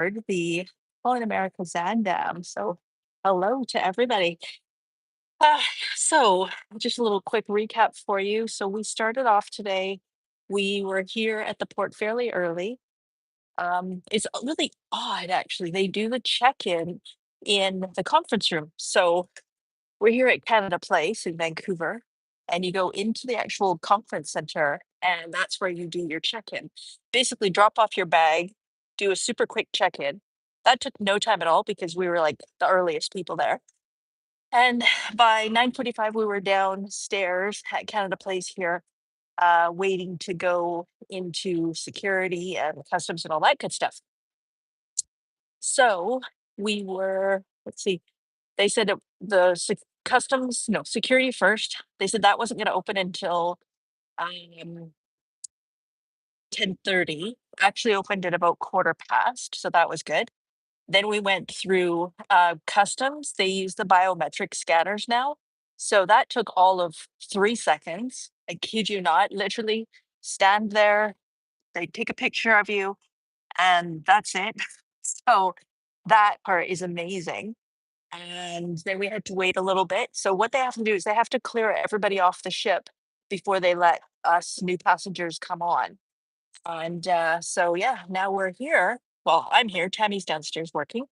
Onboard, the Holland America Zaandam. So hello to everybody. Uh, so just a little quick recap for you. So we started off today. We were here at the port fairly early. It's really odd, actually. They do the check-in in the conference room. So we're here at Canada Place in Vancouver, and you go into the actual conference center, and that's where you do your check-in. Basically, drop off your bag, do a super quick check-in. That took no time at all because we were like the earliest people there. And by 9:45, we were downstairs at Canada Place here, waiting to go into security and customs and all that good stuff. So we were, let's see, they said customs, no, security first. They said that wasn't going to open until 10:30. Actually opened at about quarter past, so that was good. Then we went through customs. They use the biometric scanners now. So that took all of 3 seconds. I kid you not, literally stand there, they take a picture of you, and that's it. So that part is amazing. And then we had to wait a little bit. So what they have to do is they have to clear everybody off the ship before they let us new passengers come on. And so yeah, now we're here. Well, I'm here. Tammy's downstairs working.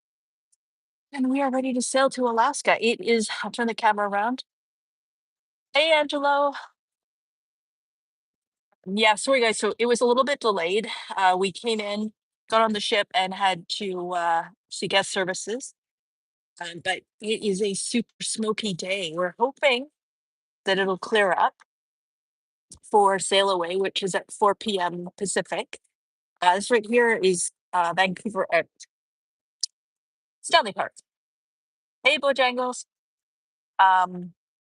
And we are ready to sail to Alaska. It is, I'll turn the camera around. Hey, Angelo. Yeah, sorry guys. So it was a little bit delayed. We came in, got on the ship, and had to see guest services. But it is a super smoky day. We're hoping that it'll clear up for Sailaway, which is at 4 p.m. Pacific. This right here is Vancouver at Stanley Park. Hey, Bojangles.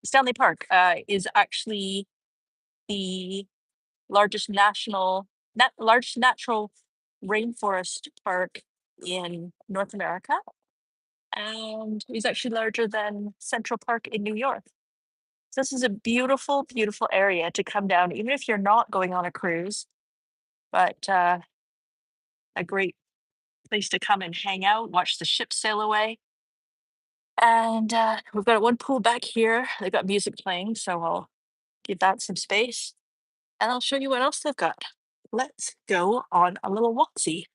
Stanley Park is actually the largest natural rainforest park in North America, and is actually larger than Central Park in New York. So this is a beautiful, beautiful area to come down, even if you're not going on a cruise, but a great place to come and hang out, watch the ship sail away. And we've got one pool back here. They've got music playing, so I'll give that some space. And I'll show you what else they've got. Let's go on a little walk-see.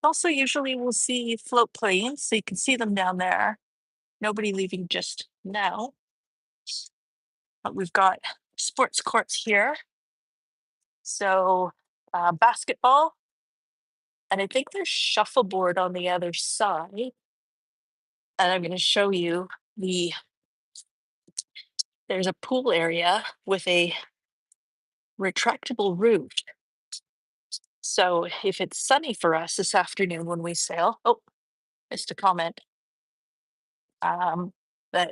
Also, usually we'll see float planes, so you can see them down there. Nobody leaving just now. But we've got sports courts here. So basketball. And I think there's shuffleboard on the other side. And I'm going to show you there's a pool area with a retractable roof. So if it's sunny for us this afternoon when we sail, oh, missed a comment, that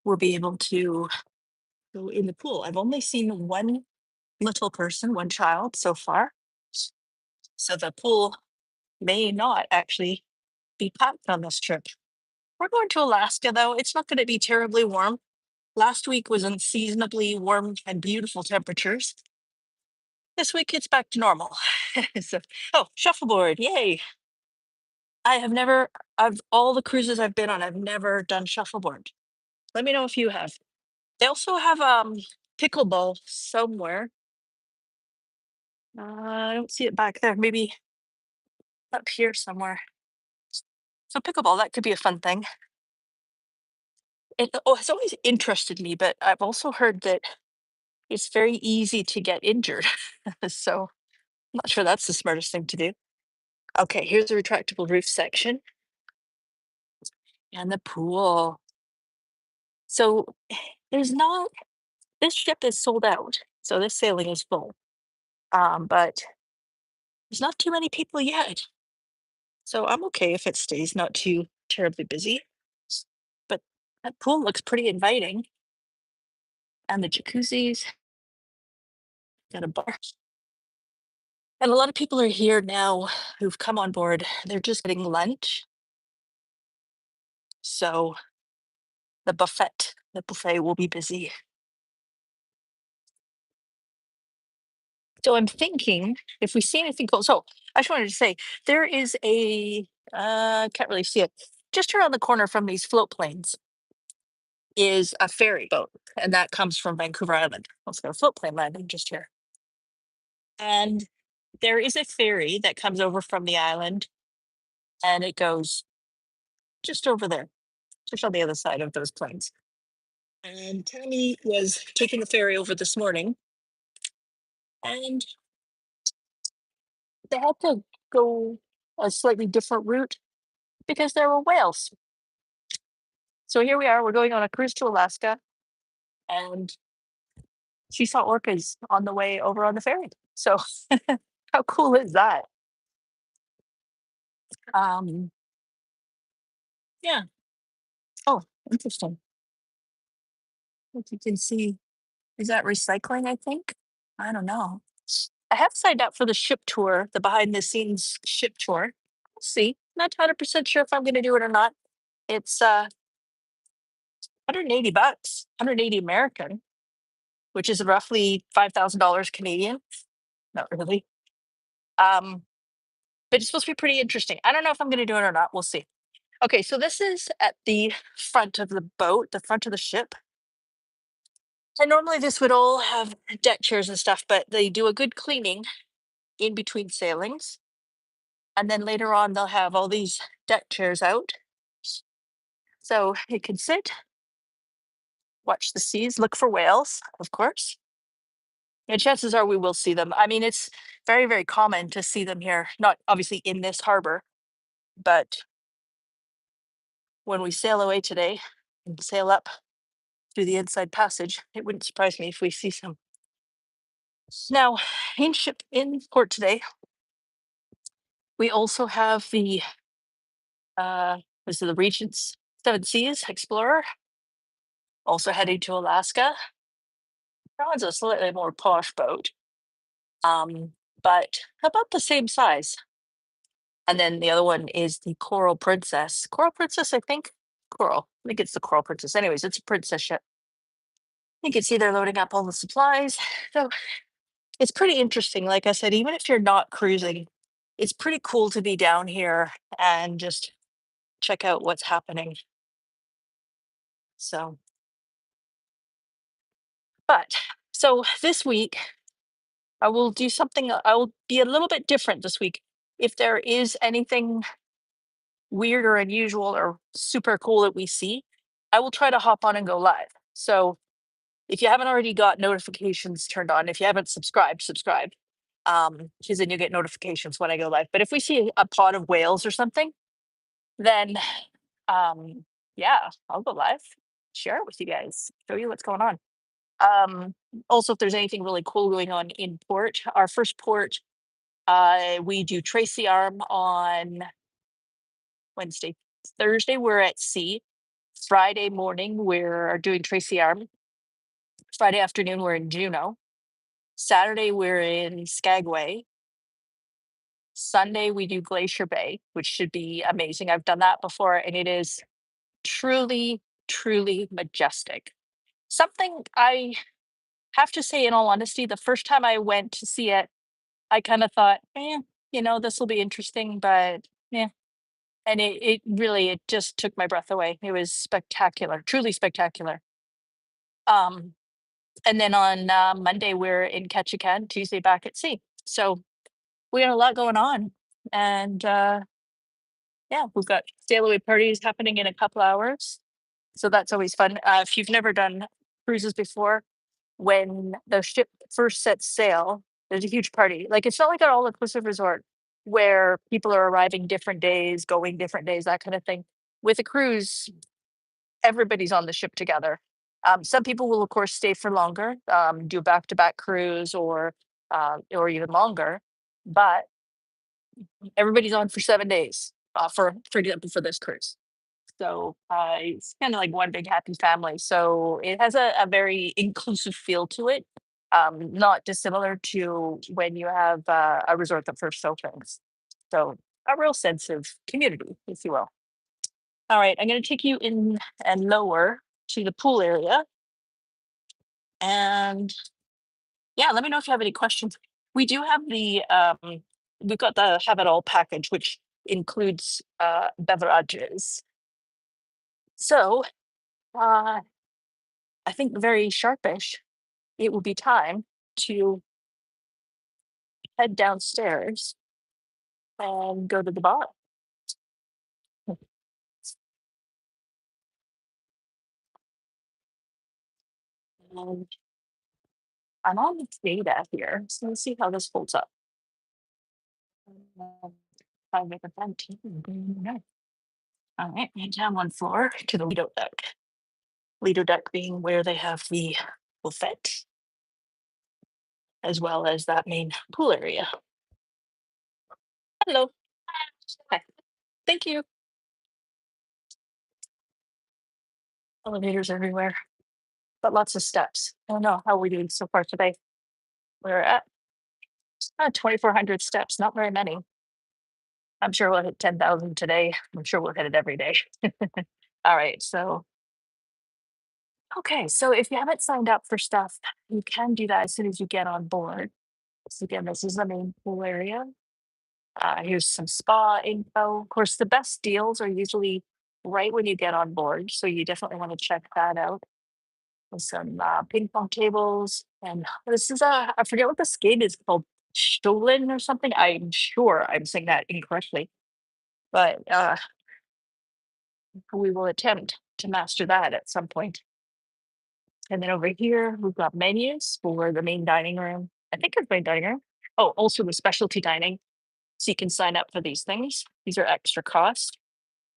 we'll be able to go in the pool. I've only seen one little person, one child so far. So the pool may not actually be packed on this trip. We're going to Alaska, though. It's not going to be terribly warm. Last week was unseasonably warm and beautiful temperatures. This week it's back to normal. So, oh, shuffleboard, yay. Of all the cruises I've been on, I've never done shuffleboard. Let me know if you have. They also have pickleball somewhere. I don't see it back there. Maybe up here somewhere. So pickleball, that could be a fun thing. It's always interested me, but I've also heard that it's very easy to get injured. So I'm not sure that's the smartest thing to do. Okay, here's the retractable roof section and the pool. So this ship is sold out. So this sailing is full. But there's not too many people yet. So I'm okay if it stays not too terribly busy. But that pool looks pretty inviting. And the jacuzzis, got a bar. And a lot of people are here now who've come on board. They're just getting lunch. So the buffet will be busy. So I'm thinking if we see anything cool. So I just wanted to say there is a can't really see it. Just around the corner from these float planes is a ferry boat, and that comes from Vancouver Island. Let's go float plane landing just here. And there is a ferry that comes over from the island, and it goes just over there, just on the other side of those planes. And Tammy was taking the ferry over this morning, and they had to go a slightly different route because there were whales. So here we are, we're going on a cruise to Alaska, and she saw orcas on the way over on the ferry. So how cool is that? Yeah. Oh, interesting. If you can see, is that recycling, I think? I don't know. I have signed up for the ship tour, the behind the scenes ship tour. We'll see. Not 100% sure if I'm going to do it or not. It's $180, 180 American, which is roughly $5,000 Canadian. Not really. But it's supposed to be pretty interesting. I don't know if I'm going to do it or not. We'll see. Okay, so this is at the front of the boat, the front of the ship. And normally this would all have deck chairs and stuff, but they do a good cleaning in between sailings. And then later on, they'll have all these deck chairs out. So you can sit, watch the seas, look for whales, of course. And chances are we will see them. I mean, it's very, very common to see them here, not obviously in this harbor, but when we sail away today and sail up through the inside passage, it wouldn't surprise me if we see some. Now, in port today, we also have the Regent's Seven Seas Explorer, also heading to Alaska. That one's a slightly more posh boat, but about the same size. And then the other one is the Coral Princess. Coral Princess, I think. Coral. I think it's the Coral Princess. Anyways, it's a princess ship. I think it's either loading up all the supplies. So it's pretty interesting. Like I said, even if you're not cruising, it's pretty cool to be down here and just check out what's happening. So this week, I will do something, I will be a little bit different this week. If there is anything weird or unusual or super cool that we see, I will try to hop on and go live. So if you haven't already got notifications turned on, if you haven't subscribed, subscribe. Because then you get notifications when I go live. But if we see a pod of whales or something, then yeah, I'll go live, share it with you guys, show you what's going on. Also, if there's anything really cool going on in port, our first port, we do Trace the Arm on Wednesday. Thursday, we're at sea. Friday morning, we're doing Trace the Arm. Friday afternoon, we're in Juneau. Saturday, we're in Skagway. Sunday, we do Glacier Bay, which should be amazing. I've done that before, and it is truly, truly majestic. Something I have to say, in all honesty, the first time I went to see it, I kind of thought, this will be interesting, but yeah. And it really just took my breath away. It was spectacular, truly spectacular. And then on Monday, we're in Ketchikan, Tuesday back at sea. So we got a lot going on. And yeah, we've got Sailaway parties happening in a couple hours. So that's always fun. If you've never done cruises before, when the ship first sets sail, there's a huge party. Like, it's not like an all-inclusive resort where people are arriving different days, going different days, that kind of thing. With a cruise, everybody's on the ship together. Some people will, of course, stay for longer, do a back-to-back cruise or even longer. But everybody's on for 7 days, for example, for this cruise. So it's kind of like one big happy family. So it has a very inclusive feel to it, not dissimilar to when you have a resort that first opens. So a real sense of community, if you will. All right, I'm going to take you in and lower to the pool area. And yeah, let me know if you have any questions. We do have the we've got the have it all package, which includes beverages. So I think very sharpish, it will be time to head downstairs and go to the bar. And I'm on the data here, so let's see how this holds up. All right, and down one floor to the Lido deck. Lido deck being where they have the buffet, as well as that main pool area. Hello. Hi. Thank you. Elevators everywhere, but lots of steps. I don't know how we're doing so far today. We're at 2,400 steps, not very many. I'm sure we'll hit 10,000 today. I'm sure we'll hit it every day. All right, so okay, so if you haven't signed up for stuff, you can do that as soon as you get on board. So again, this is the main pool area. Here's some spa info. Of course, the best deals are usually right when you get on board, so you definitely want to check that out. With some ping pong tables, and this is I forget what this game is called, 𝖳tu𝖾li𝖾 or something. I'm sure I'm saying that incorrectly, but we will attempt to master that at some point. And then over here, we've got menus for the main dining room. I think it's main dining room. Oh, also the specialty dining. So you can sign up for these things. These are extra cost.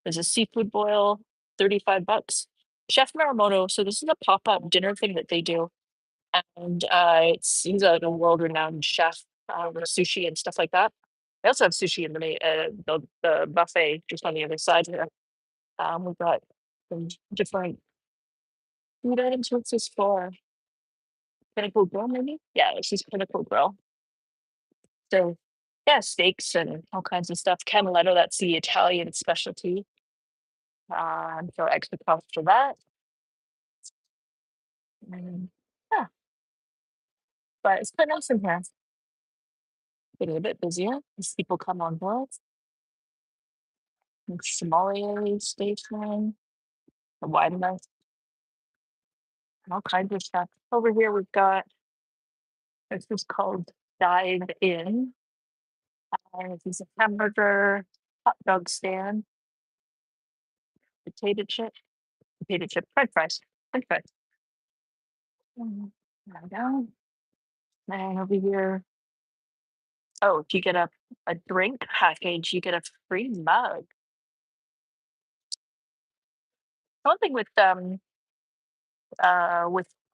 There's a seafood boil, $35. Chef Maramoto. So this is a pop-up dinner thing that they do. And he's a world-renowned chef with sushi and stuff like that. They also have sushi in the buffet just on the other side here. We've got some different food items. What's this for? Pinnacle Grill, maybe? Yeah, this is Pinnacle Grill. So, yeah, steaks and all kinds of stuff. Canaletto, that's the Italian specialty. So extra cost for that. And, yeah, but it's quite nice in here. Getting a bit busier as people come on board. Sommelier station, the wine list, and all kinds of stuff. Over here, we've got this is called Dive In. This is a hamburger, hot dog stand, potato chip, French fries, French fries. Down. And over here, oh, if you get a drink package, you get a free mug. One thing with Holland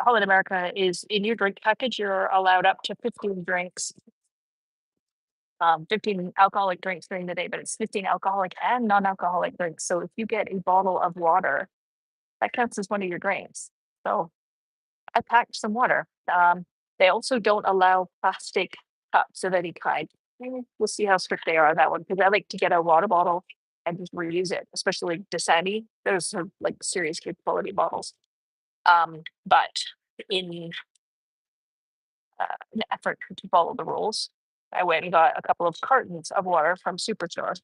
America is in your drink package, you're allowed up to 15 drinks, 15 alcoholic drinks during the day, but it's 15 alcoholic and non-alcoholic drinks. So if you get a bottle of water, that counts as one of your drinks. So I packed some water. They also don't allow plastic cups of any kind. We'll see how strict they are on that one, because I like to get a water bottle and just reuse it, especially like 𝖳tu𝖾li𝖾. Those are like serious good quality bottles. But in an effort to follow the rules, I went and got a couple of cartons of water from Superstore.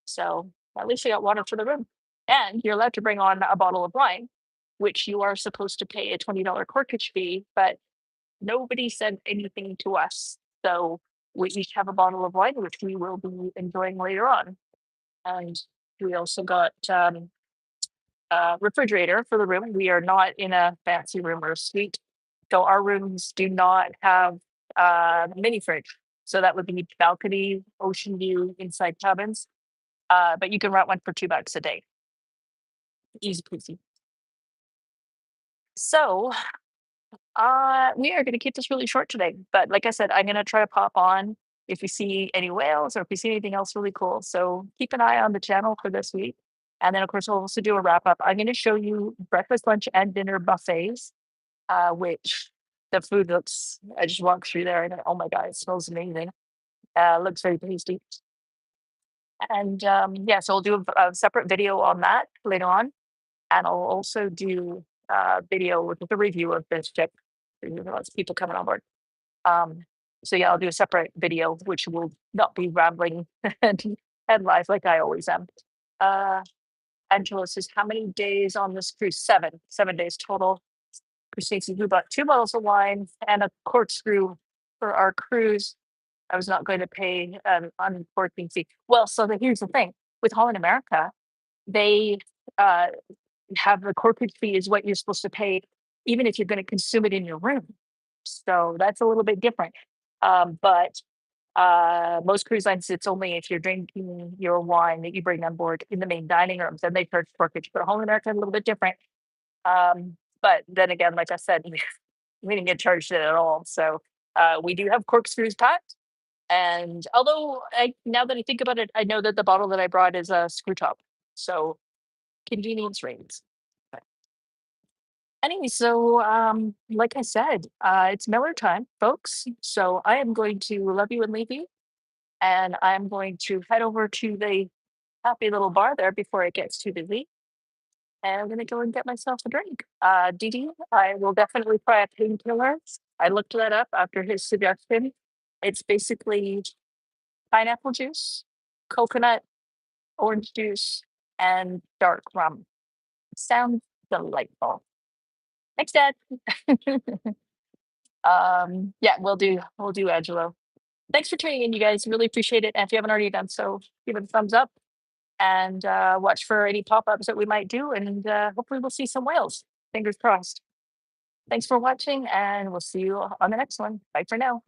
So at least you got water for the room. And you're allowed to bring on a bottle of wine, which you are supposed to pay a $20 corkage fee, but nobody said anything to us. So we each have a bottle of wine, which we will be enjoying later on. And we also got a refrigerator for the room. We are not in a fancy room or suite. So our rooms do not have mini fridge. So that would be balcony, ocean view, inside cabins. But you can rent one for $2 a day. Easy peasy. So we are going to keep this really short today. But like I said, I'm going to try to pop on if we see any whales or if we see anything else really cool. So keep an eye on the channel for this week. And then, of course, we'll also do a wrap up. I'm going to show you breakfast, lunch, and dinner buffets, which the food looks, I just walked through there and oh my God, it smells amazing. Looks very tasty. And yeah, so I'll do a separate video on that later on. And I'll also do a video with the review of this trip. There's lots of people coming on board. So yeah, I'll do a separate video, which will not be rambling and live like I always am. Angela says, how many days on this cruise? 7 days total. Christine, we bought 2 bottles of wine and a corkscrew for our cruise. I was not going to pay an uncorking fee. Well, so here's the thing. With Holland America, they have the corking fee is what you're supposed to pay, even if you're going to consume it in your room. So that's a little bit different. But most cruise lines, it's only if you're drinking your wine that you bring on board in the main dining rooms, then they charge corkage. But Holland America is a little bit different. But then again, like I said, we didn't get charged it at all. So we do have corkscrews packed. And although now that I think about it, I know that the bottle that I brought is a screw top. So convenience reigns. Anyway, so like I said, it's Miller time, folks. So I am going to love you and leave you. And I'm going to head over to the happy little bar there before it gets too busy. And I'm going to go and get myself a drink. Didi, I will definitely try a painkiller. I looked that up after his suggestion. It's basically pineapple juice, coconut, orange juice, and dark rum. Sounds delightful. Thanks, Dad. Yeah, we'll do Angelo. Thanks for tuning in, you guys. Really appreciate it. And if you haven't already done so, give it a thumbs up and watch for any pop-ups that we might do. And hopefully we'll see some whales. Fingers crossed. Thanks for watching, and we'll see you on the next one. Bye for now.